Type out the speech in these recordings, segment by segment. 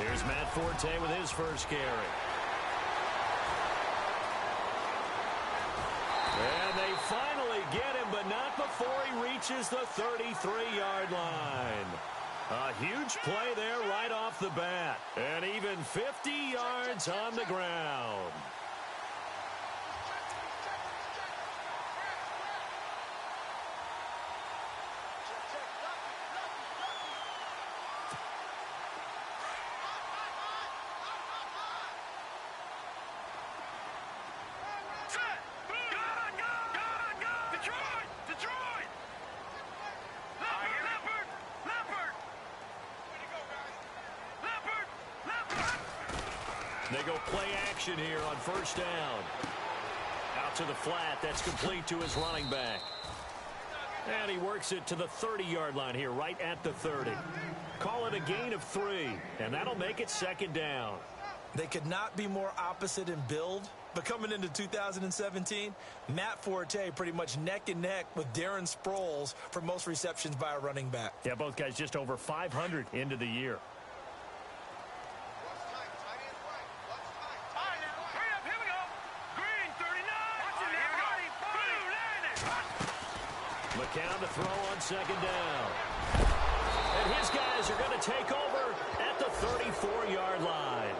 Here's Matt Forte with his first carry. And they finally get him, but not before he reaches the 33-yard line. A huge play there right off the bat. And even 50 yards on the ground. They go play action here on first down. Out to the flat. That's complete to his running back. And he works it to the 30-yard line here, right at the 30. Call it a gain of 3, and that'll make it second down. They could not be more opposite in build, but coming into 2017, Matt Forte pretty much neck and neck with Darren Sproles for most receptions by a running back. Yeah, both guys just over 500 into the year. McCown to throw on second down. And his guys are going to take over at the 34-yard line.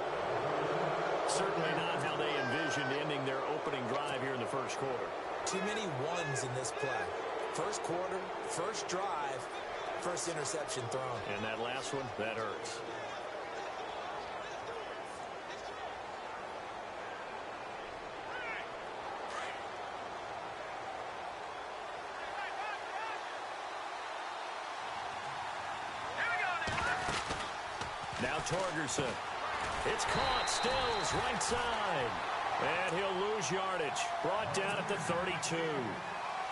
Certainly not how they envisioned ending their opening drive here in the first quarter. Too many ones in this play. First quarter, first drive, first interception thrown. And that last one, that hurts. Now Torgerson. It's caught. Stills right side. And he'll lose yardage. Brought down at the 32.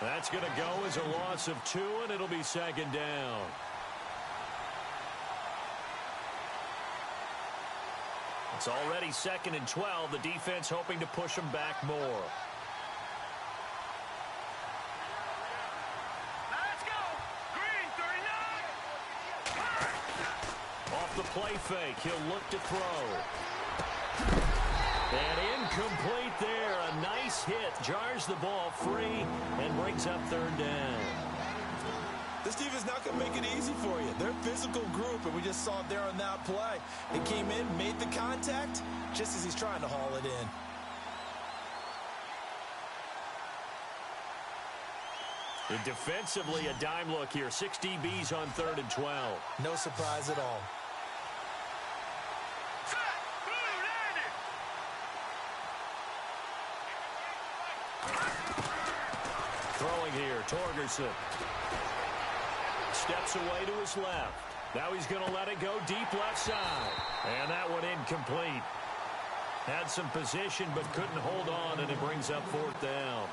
That's going to go as a loss of 2, and it'll be second down. It's already 2nd and 12. The defense hoping to push them back more. The play fake. He'll look to throw. And incomplete there. A nice hit. Jars the ball free and brings up third down. This team is not going to make it easy for you. They're a physical group, and we just saw it there on that play. He came in, made the contact, just as he's trying to haul it in. And defensively, a dime look here. 6 DBs on 3rd and 12. No surprise at all. Throwing here, Torgerson. Steps away to his left. Now he's going to let it go deep left side. And that one incomplete. Had some position but couldn't hold on, and it brings up 4th down.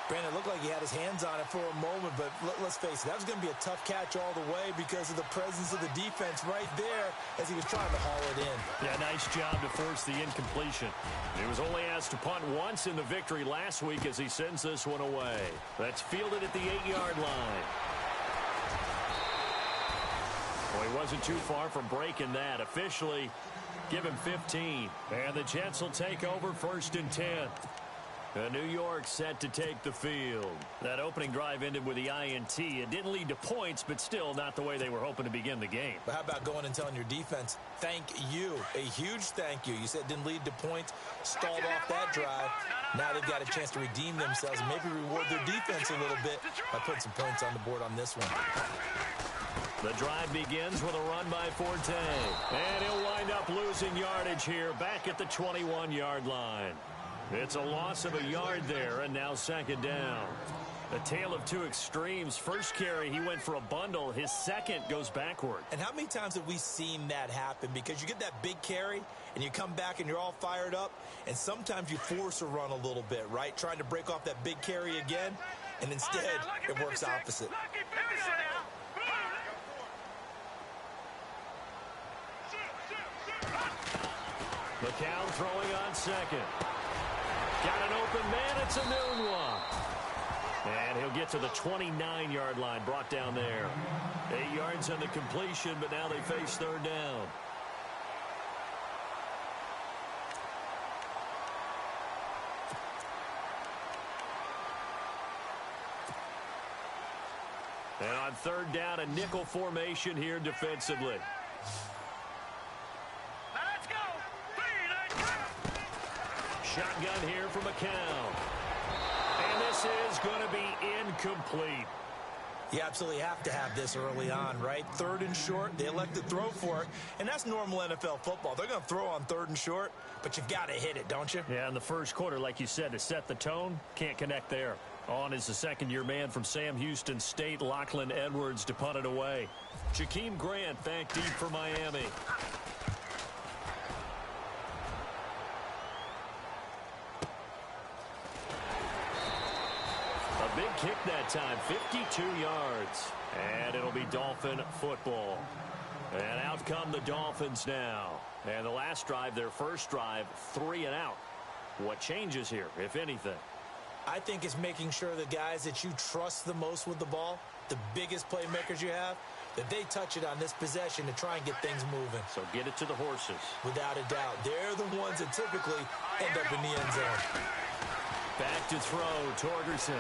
Brandon, it looked like he had his hands on it for a moment, but let's face it, that was going to be a tough catch all the way because of the presence of the defense right there as he was trying to haul it in. Yeah, nice job to force the incompletion. He was only asked to punt once in the victory last week as he sends this one away. That's fielded at the 8-yard line. Well, he wasn't too far from breaking that. Officially, give him 15. And the Jets will take over 1st and 10. New York set to take the field. That opening drive ended with the INT. It didn't lead to points, but still not the way they were hoping to begin the game. But how about going and telling your defense, thank you, a huge thank you. You said it didn't lead to points, stalled off that drive. Now they've got a chance to redeem themselves and maybe reward their defense a little bit by putting some points on the board on this one. The drive begins with a run by Forte. And he'll wind up losing yardage here back at the 21-yard line. It's a loss of a yard there, and now second down. A tale of two extremes. First carry, he went for a bundle. His second goes backward. And how many times have we seen that happen? Because you get that big carry, and you come back, and you're all fired up, and sometimes you force a run a little bit, right? Trying to break off that big carry again, and instead, it works opposite. McCown throwing on second. Got an open man. It's a noon one. And he'll get to the 29-yard line, brought down there. 8 yards on the completion, but now they face third down. And on third down, a nickel formation here defensively. Let's go. Shotgun here from McCown. And this is going to be incomplete. You absolutely have to have this early on, right? Third and short, they elect to throw for it, and that's normal NFL football. They're going to throw on third and short, but you've got to hit it, don't you? Yeah, in the first quarter, like you said, to set the tone, can't connect there. On is the second-year man from Sam Houston State, Lachlan Edwards, to punt it away. Jakeem Grant back deep for Miami. A big kick that time, 52 yards. And it'll be Dolphin football. And out come the Dolphins now. And the last drive, their first drive, 3 and out. What changes here, if anything? I think it's making sure the guys that you trust the most with the ball, the biggest playmakers you have, that they touch it on this possession to try and get things moving. So get it to the horses. Without a doubt. They're the ones that typically end up in the end zone. Back to throw, Torgerson.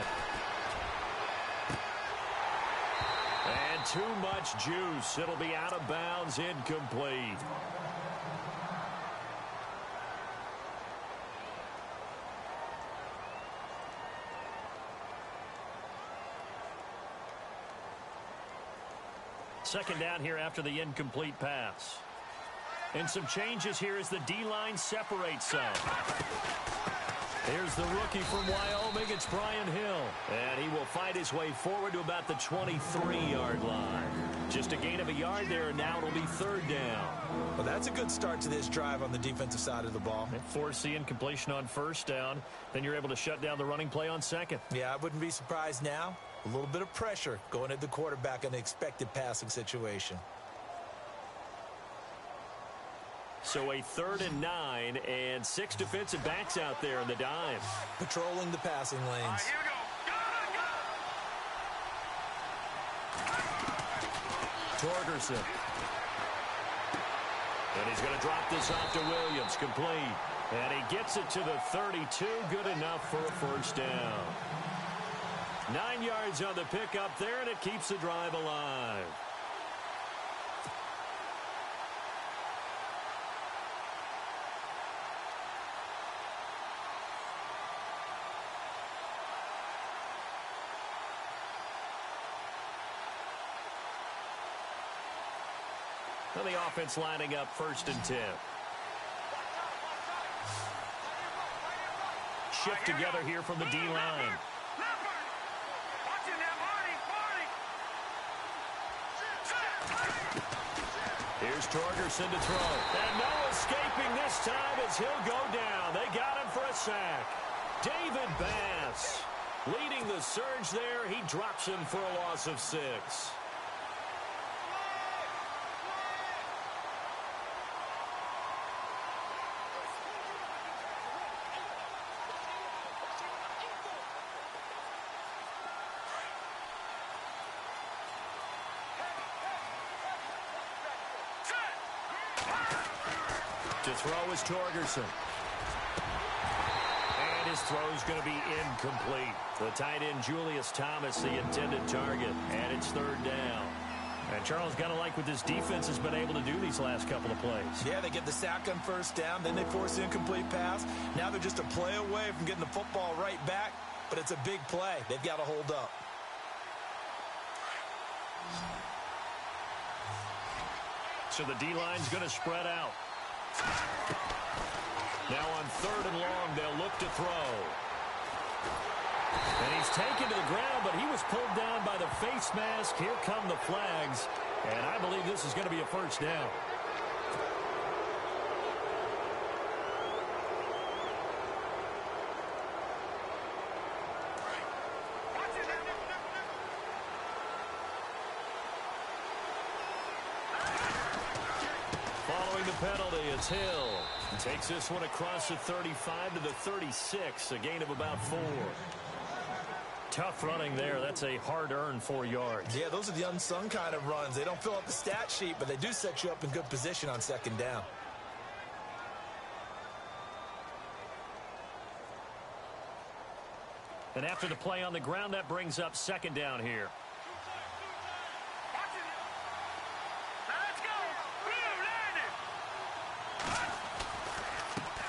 And too much juice. It'll be out of bounds, incomplete. Second down here after the incomplete pass. And some changes here as the D-line separates some. Here's the rookie from Wyoming. It's Brian Hill. And he will fight his way forward to about the 23-yard line. Just a gain of a yard there, and now it'll be third down. Well, that's a good start to this drive on the defensive side of the ball. Force the incompletion on first down. Then you're able to shut down the running play on second. Yeah, I wouldn't be surprised now. A little bit of pressure going at the quarterback in an expected passing situation. So a 3rd and 9 and 6 defensive backs out there in the dime. Patrolling the passing lanes. Here we go. Torgerson. And he's going to drop this off to Williams. Complete. And he gets it to the 32. Good enough for a first down. 9 yards on the pickup there, and it keeps the drive alive. And the offense lining up 1st and 10. Shift together here from the D-line. Here's Torgerson to throw. And no escaping this time as he'll go down. They got him for a sack. David Bass leading the surge there. He drops him for a loss of 6. To throw is Torgerson. And his throw is going to be incomplete. The tight end, Julius Thomas, the intended target. And it's 3rd down. And Charles, got to like what this defense has been able to do these last couple of plays. Yeah, they get the sack on first down. Then they force the incomplete pass. Now they're just a play away from getting the football right back. But it's a big play. They've got to hold up. So the D-line's going to spread out. Now on 3rd and long, they'll look to throw. And he's taken to the ground, but he was pulled down by the face mask. Here come the flags. And I believe this is going to be a first down. Following the penalty, it's Hill. He takes this one across the 35 to the 36, a gain of about 4. Tough running there. That's a hard-earned 4 yards. Yeah, those are the unsung kind of runs. They don't fill up the stat sheet, but they do set you up in good position on 2nd down. And after the play on the ground, that brings up 2nd down here.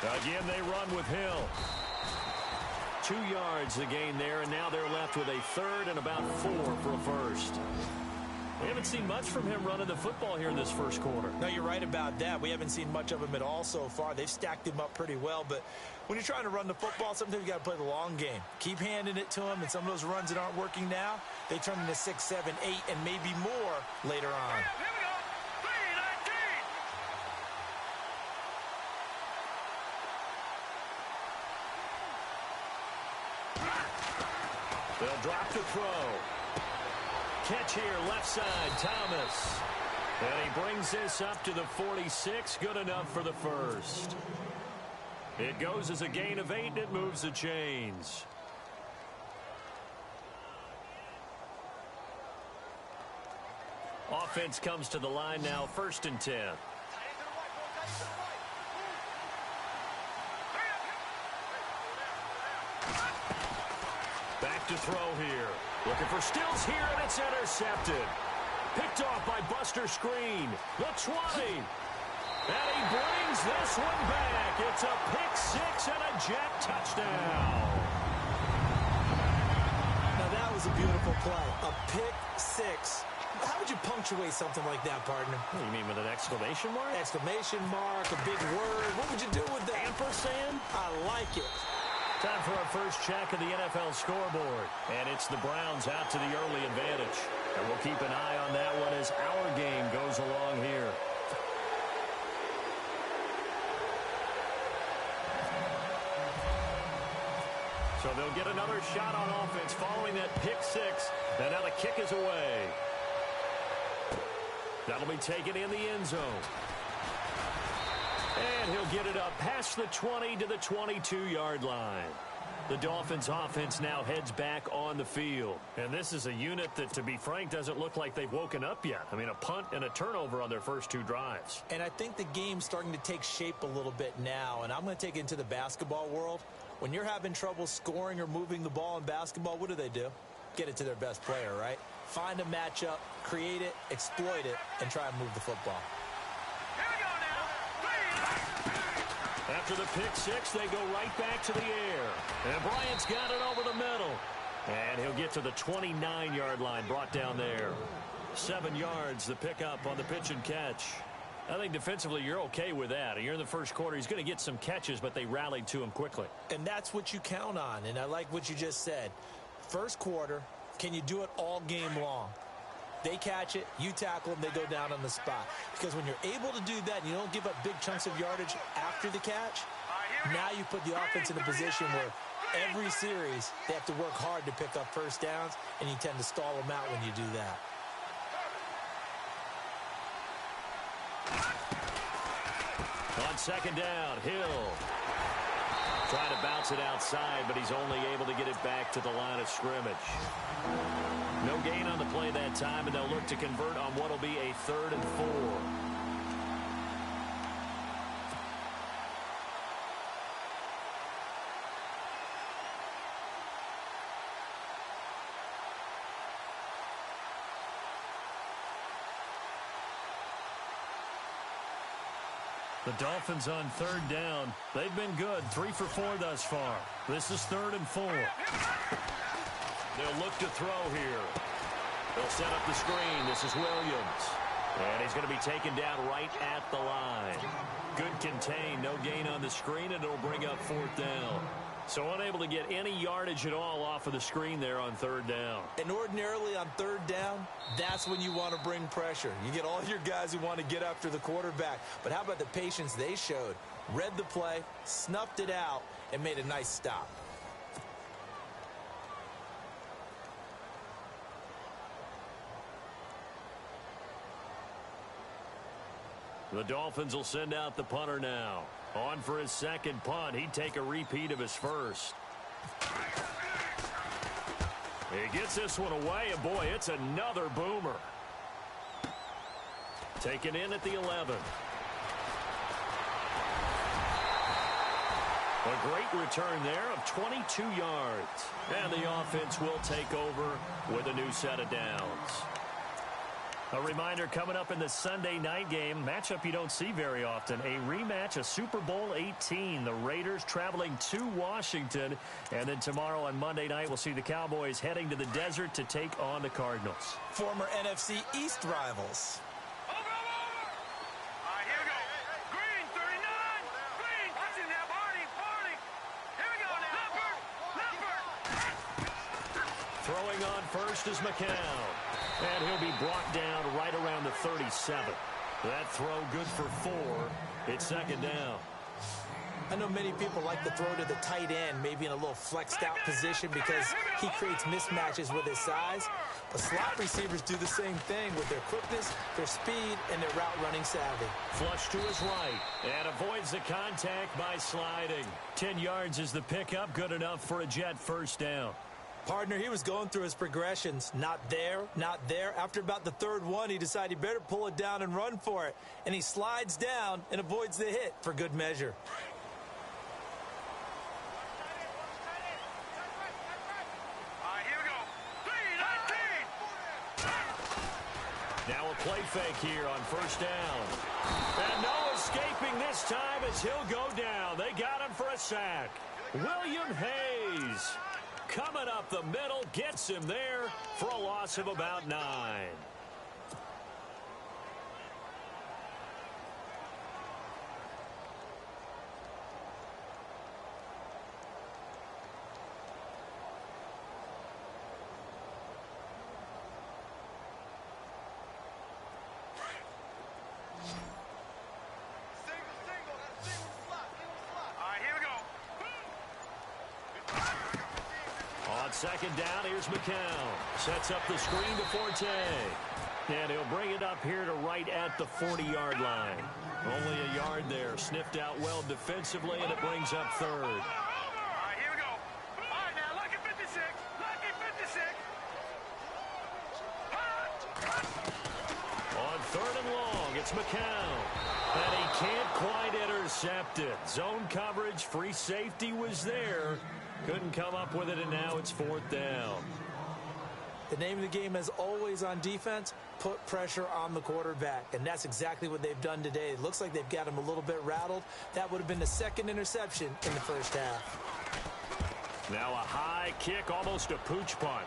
Again, they run with Hill. 2 yards the gain there, and now they're left with a third and about 4 for a first. We haven't seen much from him running the football here in this first quarter. No, you're right about that. We haven't seen much of him at all so far. They've stacked him up pretty well, but when you're trying to run the football, sometimes you got to play the long game. Keep handing it to him, and some of those runs that aren't working now, they turn into 6, 7, 8, and maybe more later on. Here we go. 3-19. They'll drop the throw. Catch here, left side, Thomas. And he brings this up to the 46, good enough for the first. It goes as a gain of 8, and it moves the chains. Offense comes to the line now, 1st and 10. Back to throw here. Looking for Stills here, and it's intercepted. Picked off by Buster Screen. The 20. And he brings this one back. It's a pick 6 and a jet touchdown. Now that was a beautiful play. A pick 6. How would you punctuate something like that, partner? What do you mean, with an exclamation mark? Exclamation mark, a big word. What would you do with that? Ampersand? I like it. Time for our first check of the NFL scoreboard. And it's the Browns out to the early advantage. And we'll keep an eye on that one as our game goes along here. So they'll get another shot on offense following that pick 6. And now the kick is away. That'll be taken in the end zone. And he'll get it up past the 20 to the 22-yard line. The Dolphins' offense now heads back on the field. And this is a unit that, to be frank, doesn't look like they've woken up yet. I mean, a punt and a turnover on their first 2 drives. And I think the game's starting to take shape a little bit now. And I'm going to take it into the basketball world. When you're having trouble scoring or moving the ball in basketball, what do? Get it to their best player, right? Find a matchup, create it, exploit it, and try and move the football. After the pick 6, they go right back to the air. And Bryant's got it over the middle. And he'll get to the 29-yard line, brought down there. 7 yards, the pickup on the pitch and catch. I think defensively you're okay with that. You're in the first quarter. He's going to get some catches, but they rallied to him quickly. And that's what you count on, and I like what you just said. First quarter, can you do it all game long? They catch it, you tackle them, they go down on the spot. Because when you're able to do that and you don't give up big chunks of yardage after the catch, now you put the offense in a position where every series they have to work hard to pick up first downs, and you tend to stall them out when you do that. On second down, Hill trying to bounce it outside, but he's only able to get it back to the line of scrimmage. No gain on the play that time, and they'll look to convert on what will be a 3rd and 4. The Dolphins on 3rd down. They've been good, 3 for 4 thus far. This is 3rd and 4. They'll look to throw here. They'll set up the screen. This is Williams. And he's going to be taken down right at the line. Good contain, no gain on the screen, and it'll bring up 4th down. So unable to get any yardage at all off of the screen there on 3rd down. And ordinarily on 3rd down, that's when you want to bring pressure. You get all your guys who want to get after the quarterback. But how about the patience they showed? Read the play, snuffed it out, and made a nice stop. The Dolphins will send out the punter now. On for his second punt. He'd take a repeat of his first. He gets this one away, and boy, it's another boomer. Taken in at the 11. A great return there of 22 yards. And the offense will take over with a new set of downs. A reminder coming up in the Sunday night game, matchup you don't see very often, a rematch of Super Bowl 18. The Raiders traveling to Washington, and then tomorrow on Monday night we'll see the Cowboys heading to the desert to take on the Cardinals. Former NFC East rivals. Over. All right, here we go. Green, 39. Green, watch it now, Barney. Here we go now. Leopard. Throwing on first is McCown. And he'll be brought down right around the 37. That throw good for 4. It's second down. I know many people like to throw to the tight end, maybe in a little flexed out position because he creates mismatches with his size. But slot receivers do the same thing with their quickness, their speed, and their route running savvy. Flush to his right and avoids the contact by sliding. 10 yards is the pickup, good enough for a Jet first down. Partner, he was going through his progressions. Not there, not there. After about the third one, he decided he better pull it down and run for it. And he slides down and avoids the hit for good measure. All right, here we go. 3-19. Now a play fake here on first down. And no escaping this time as he'll go down. They got him for a sack. William Hayes, coming up the middle, gets him there for a loss of about 9. Second down, here's McCown. Sets up the screen to Forte. And he'll bring it up here to right at the 40-yard line. Only a yard there. Sniffed out well defensively, and it brings up third. All right, here we go. All right, now, lucky 56. Lucky 56. On third and long, it's McCown. And he can't quite intercept it. Zone coverage, free safety was there. Couldn't come up with it, and now it's fourth down. The name of the game, as always on defense, put pressure on the quarterback. And that's exactly what they've done today. It looks like they've got him a little bit rattled. That would have been the second interception in the first half. Now a high kick, almost a pooch punt.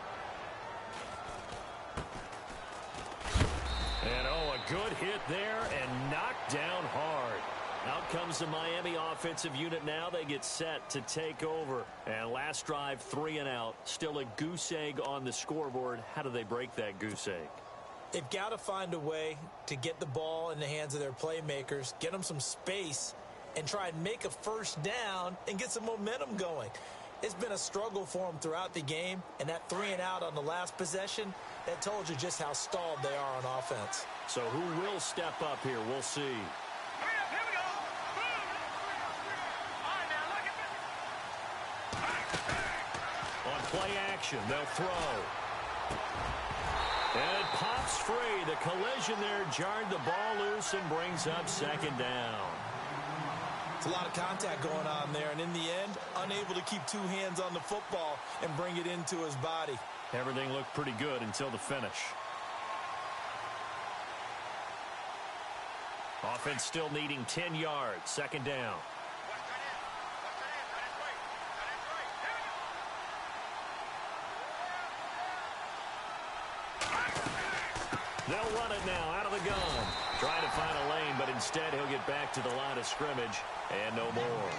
And a good hit there and knocked down hard. Out comes the Miami offensive unit now. They get set to take over. And last drive, 3 and out. Still a goose egg on the scoreboard. How do they break that goose egg? They've got to find a way to get the ball in the hands of their playmakers, get them some space, and try and make a first down and get some momentum going. It's been a struggle for them throughout the game, and that 3 and out on the last possession, that told you just how stalled they are on offense. So who will step up here? We'll see. Play action, they'll throw. And it pops free. The collision there jarred the ball loose and brings up second down. It's a lot of contact going on there, and in the end, unable to keep 2 hands on the football and bring it into his body. Everything looked pretty good until the finish. Offense still needing 10 yards, second down. They'll run it now out of the gun. Trying to find a lane, but instead he'll get back to the line of scrimmage. And no more.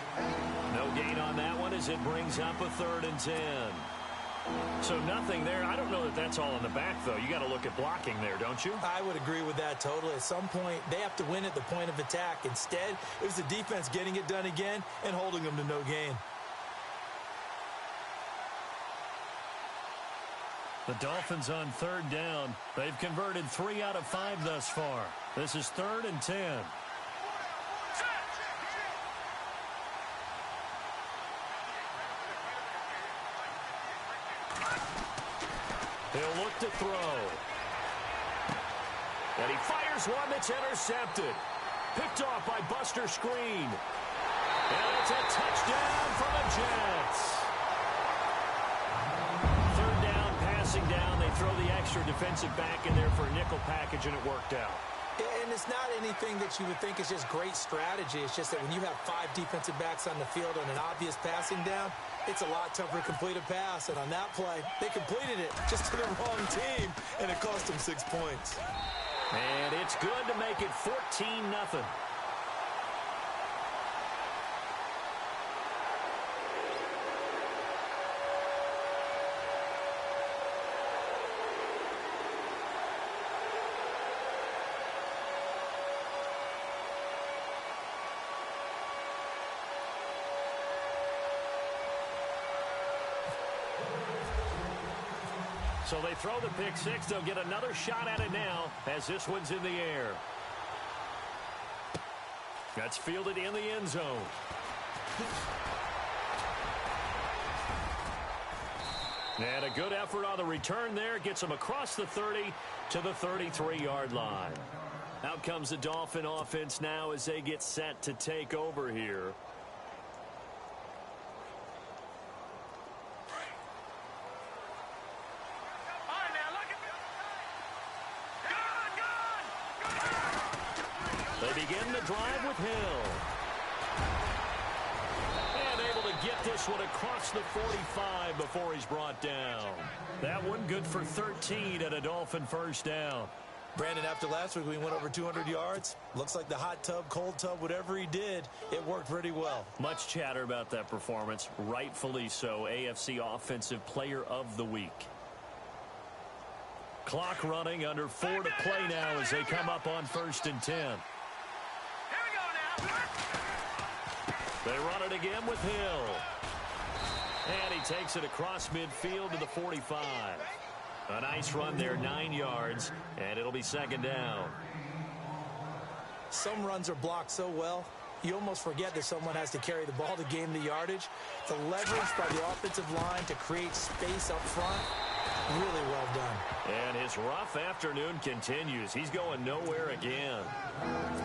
No gain on that one as it brings up a 3rd and 10. So nothing there. I don't know that that's all in the back, though. You got to look at blocking there, don't you? I would agree with that totally. At some point, they have to win at the point of attack. Instead, it was the defense getting it done again and holding them to no gain. The Dolphins on 3rd down. They've converted 3 out of 5 thus far. This is 3rd and 10. He'll look to throw. And he fires one that's intercepted. Picked off by Buster Screen. And it's a touchdown for the Jets. 3rd down, passing down. They throw the extra defensive back in there for a nickel package, and it worked out. And it's not anything that you would think is just great strategy. It's just that when you have 5 defensive backs on the field on an obvious passing down, it's a lot tougher to complete a pass. And on that play, they completed it just to the wrong team, and it cost them 6 points. And it's good to make it 14-0. So they throw the pick six. They'll get another shot at it now as this one's in the air. That's fielded in the end zone. And a good effort on the return there. Gets them across the 30 to the 33-yard line. Out comes the Dolphin offense now as they get set to take over here. They begin the drive with Hill. And able to get this one across the 45 before he's brought down. That one good for 13 and a Dolphin first down. Brandon, after last week we went over 200 yards. Looks like the hot tub, cold tub, whatever he did, it worked pretty well. Much chatter about that performance. Rightfully so. AFC Offensive Player of the Week. Clock running, under 4 to play now as they come up on 1st and 10. They run it again with Hill. And he takes it across midfield to the 45. A nice run there, 9 yards, and it'll be 2nd down. Some runs are blocked so well, you almost forget that someone has to carry the ball to gain the yardage. The leverage by the offensive line to create space up front, really well done. And his rough afternoon continues. He's going nowhere again.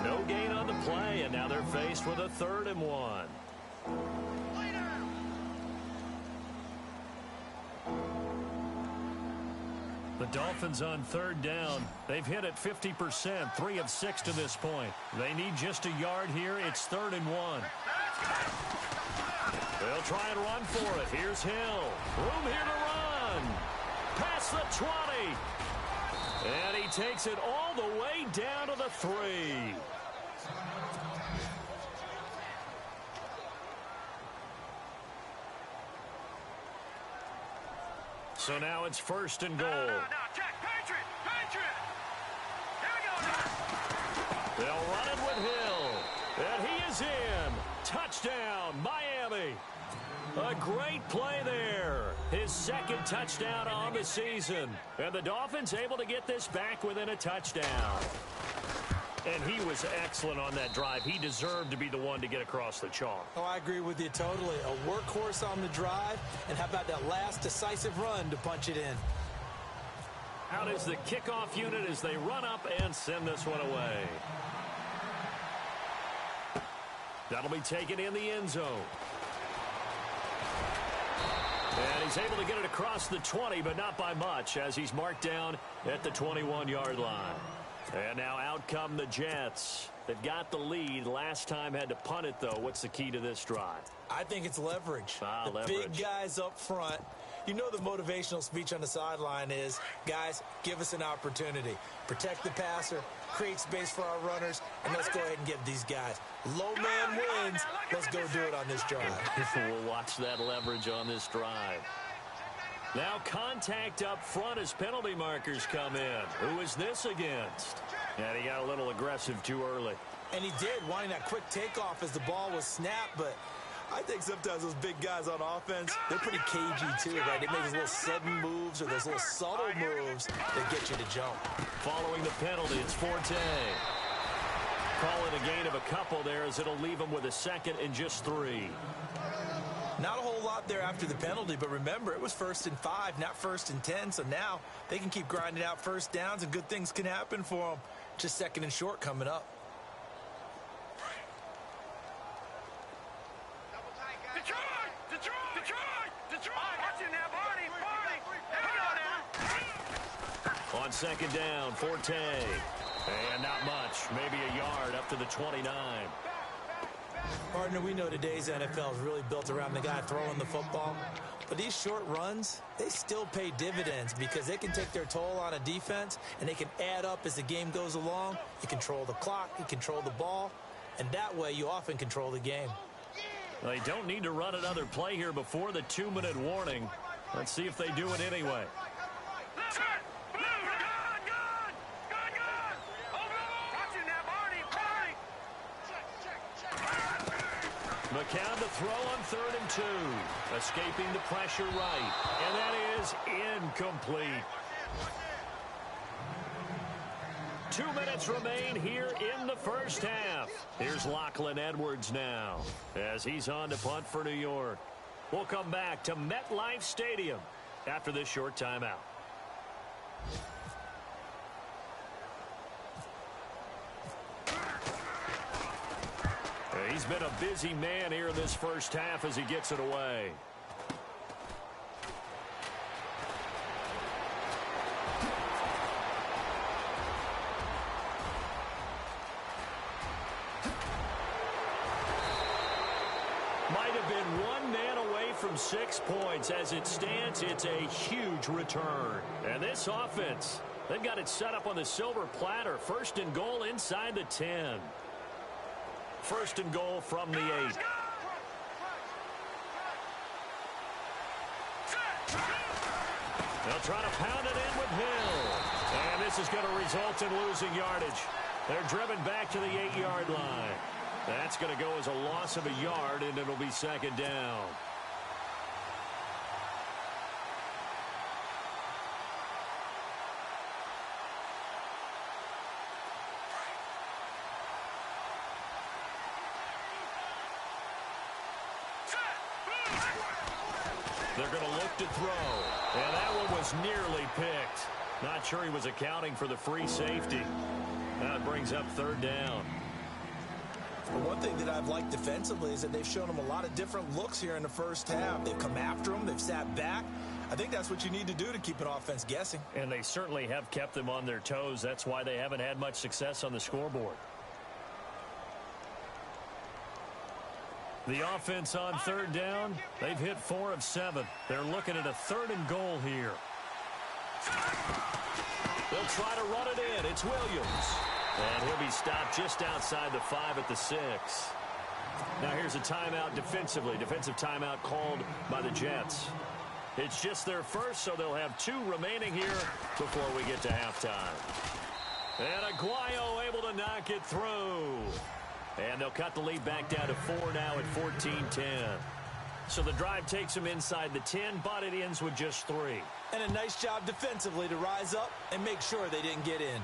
No gain on the play, and now they're faced with a 3rd and 1. The Dolphins on 3rd down. They've hit it 50%, 3 of 6 to this point. They need just a yard here. It's 3rd and 1. They'll try and run for it. Here's Hill. Room here to run. Past the 20. And he takes it all the way down to the 3. So now it's 1st and goal. No, check. Patriot. Here we go now. They'll run it with Hill. And he is in. Touchdown, Miami. A great play there. His 2nd touchdown on the season. And the Dolphins able to get this back within a touchdown. And he was excellent on that drive. He deserved to be the one to get across the chalk. Oh, I agree with you totally. A workhorse on the drive. And how about that last decisive run to punch it in? Out is the kickoff unit as they run up and send this one away. That'll be taken in the end zone. And he's able to get it across the 20, but not by much, as he's marked down at the 21-yard line. And now out come the Jets. They've got the lead. Last time had to punt it, though. What's the key to this drive? I think it's leverage. The leverage. Big guys up front. You know the motivational speech on the sideline is, guys, give us an opportunity. Protect the passer, create space for our runners, and let's go ahead and give these guys. Low man wins. Let's go do it on this drive. We'll watch that leverage on this drive. Now contact up front as penalty markers come in. Who is this against? And he got a little aggressive too early. And he did, wanting that quick takeoff as the ball was snapped, but I think sometimes those big guys on offense, they're pretty cagey too, right? They make those little sudden moves or those little subtle moves that get you to jump. Following the penalty, it's Forte. Call it a gain of a couple there as it'll leave him with a 2nd and just 3. Not a whole lot there after the penalty, but remember, it was 1st and 5, not 1st and 10, so now they can keep grinding out first downs and good things can happen for them. Just 2nd and short coming up. Detroit! Watch it now, Barney! Here we go now. On second down, Forte. And not much, maybe a yard up to the 29. Partner, we know today's NFL is really built around the guy throwing the football. But these short runs, they still pay dividends because they can take their toll on a defense and they can add up as the game goes along. You control the clock, you control the ball, and that way you often control the game. They don't need to run another play here before the 2-minute warning. Let's see if they do it anyway. McCown to throw on 3rd and 2. Escaping the pressure right. And that is incomplete. 2 minutes remain here in the first half. Here's Lachlan Edwards now as he's on to punt for New York. We'll come back to MetLife Stadium after this short timeout. He's been a busy man here in this first half as he gets it away. Might have been one man away from 6 points. As it stands, it's a huge return. And this offense, they've got it set up on the silver platter. 1st and goal inside the 10. 1st and goal from the 8. They'll try to pound it in with Hill. And this is going to result in losing yardage. They're driven back to the 8-yard line. That's going to go as a loss of a yard, and it'll be 2nd down. They're going to look to throw. And that one was nearly picked. Not sure he was accounting for the free safety. That brings up 3rd down. Well, one thing that I've liked defensively is that they've shown him a lot of different looks here in the first half. They've come after him. They've sat back. I think that's what you need to do to keep an offense guessing. And they certainly have kept them on their toes. That's why they haven't had much success on the scoreboard. The offense on 3rd down, they've hit 4 of 7. They're looking at a 3rd and goal here. They'll try to run it in. It's Williams. And he'll be stopped just outside the 5 at the 6. Now here's a timeout defensively. Defensive timeout called by the Jets. It's just their first, so they'll have 2 remaining here before we get to halftime. And Aguayo able to knock it through. And they'll cut the lead back down to 4 now at 14-10. So the drive takes them inside the 10, but it ends with just 3. And a nice job defensively to rise up and make sure they didn't get in.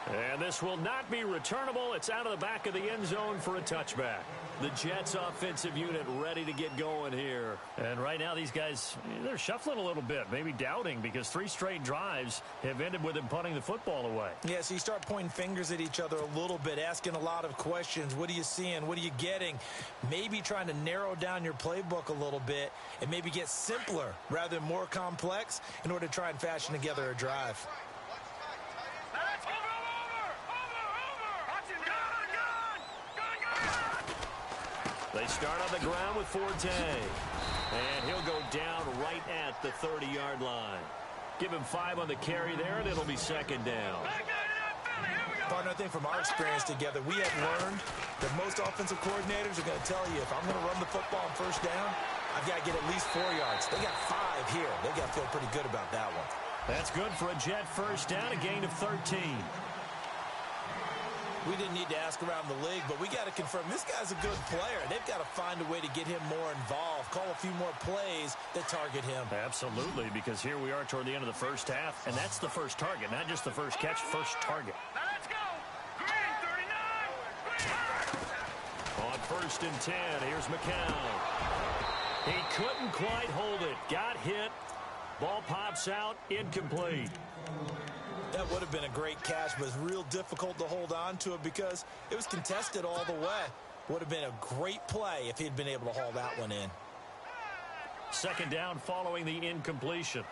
And this will not be returnable. It's out of the back of the end zone for a touchback. The Jets offensive unit ready to get going here. And right now these guys, they're shuffling a little bit, maybe doubting, because 3 straight drives have ended with them punting the football away. Yeah, so you start pointing fingers at each other a little bit, asking a lot of questions. What are you seeing? What are you getting? Maybe trying to narrow down your playbook a little bit and maybe get simpler rather than more complex in order to try and fashion together a drive. They start on the ground with Forte. And he'll go down right at the 30-yard line. Give him 5 on the carry there, and it'll be 2nd down. Partner, I think from our experience together, we have learned that most offensive coordinators are going to tell you, if I'm going to run the football on 1st down, I've got to get at least 4 yards. They got 5 here. They got to feel pretty good about that one. That's good for a Jet 1st down, a gain of 13. We didn't need to ask around the league, but we got to confirm this guy's a good player. They've got to find a way to get him more involved, call a few more plays that target him. Absolutely, because here we are toward the end of the first half, and that's the first target, not just the first catch, first target. Now let's go. Green, 39. On 1st and 10, here's McCown. He couldn't quite hold it. Got hit. Ball pops out, incomplete. That would have been a great catch, but it's real difficult to hold on to it because it was contested all the way. Would have been a great play if he'd been able to haul that one in. 2nd down following the incompletion.